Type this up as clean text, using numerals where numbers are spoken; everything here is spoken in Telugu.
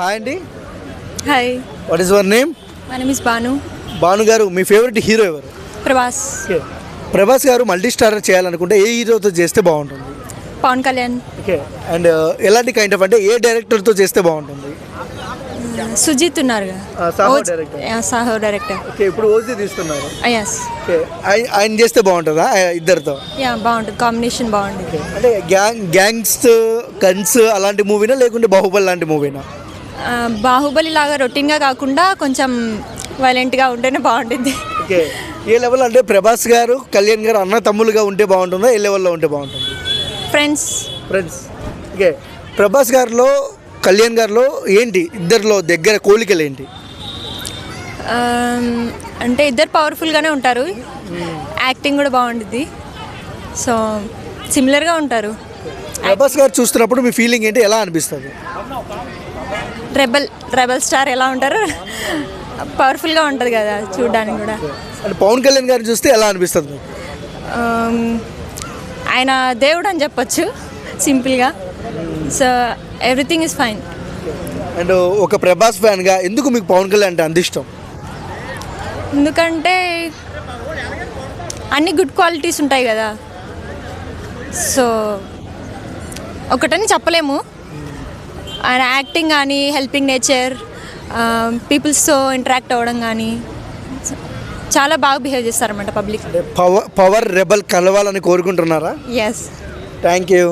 హాయ్ అండి. Hi, what is your name? My name is Banu. Bhanu గారు, మీ ఫేవరెట్ హీరో ఎవరు? ప్రభాస్. ప్రభాస్ గారు మల్టీ స్టారర్ చేయాలనుకుంటే ఏ హీరోతో చేస్తే బాగుంటుంది? పవన్ కళ్యాణ్. ఓకే. అండ్ ఎలాంటి కైండ్ ఆఫ్ అంటే ఏ డైరెక్టర్తో చేస్తే బాగుంటుంది? సుజిత్ ఉన్నారు Saaho director. Saaho director. Okay, ఇప్పుడు ఓజీ తీస్తున్నారు. ఎస్. ఓకే, ఆయన చేస్తే బాగుంటుందా ఇద్దరితో? యా, బాగుంటుంది, కాంబినేషన్ బాగుంటుంది. అంటే గ్యాంగ్స్ గన్స్ అలాంటి మూవీనా లేకుంటే బాహుబలి లాంటి మూవీనా? బాహుబలి లాగా రొటీన్గా కాకుండా కొంచెం వైలెంట్గా ఉంటేనే బాగుంటుంది. ఓకే, ఏ లెవెల్ అంటే ప్రభాస్ గారు కళ్యాణ్ గారు అన్న తమ్ములుగా ఉంటే బాగుంటుందా, ఏ లెవెల్లో ఉంటే బాగుంటుంది? ఫ్రెండ్స్. ఓకే, ప్రభాస్ గారిలో కళ్యాణ్ గారిలో ఏంటి ఇద్దరిలో దగ్గర కోలికలు ఏంటి? అంటే ఇద్దరు పవర్ఫుల్గానే ఉంటారు, యాక్టింగ్ కూడా బాగుంటుంది, సో సిమిలర్గా ఉంటారు. ప్రభాస్ గారు చూస్తున్నప్పుడు మీ ఫీలింగ్ ఏంటి, ఎలా అనిపిస్తుంది? రెబల్ స్టార్ ఎలా ఉంటారు, పవర్ఫుల్గా ఉంటుంది కదా చూడడానికి కూడా. అంటే పవన్ కళ్యాణ్ గారిని చూస్తే ఎలా అనిపిస్తుంది? ఆయన దేవుడు అని చెప్పొచ్చు సింపుల్గా, so everything is fine. And ఒక ప్రభాస్ ఫ్యాన్గా ఎందుకు మీకు పవన్ కళ్యాణ్ అంటే అంత ఇష్టం? ఎందుకంటే అన్ని గుడ్ క్వాలిటీస్ ఉంటాయి కదా, సో ఒకటని చెప్పలేము. ఆయన యాక్టింగ్ కానీ, హెల్పింగ్ నేచర్, పీపుల్స్తో ఇంటరాక్ట్ అవ్వడం కానీ చాలా బాగా బిహేవ్ చేస్తారన్నమాట పబ్లిక్. పవర్ రెబల్ కలవాలని కోరుకుంటున్నారా? ఎస్. Thank you.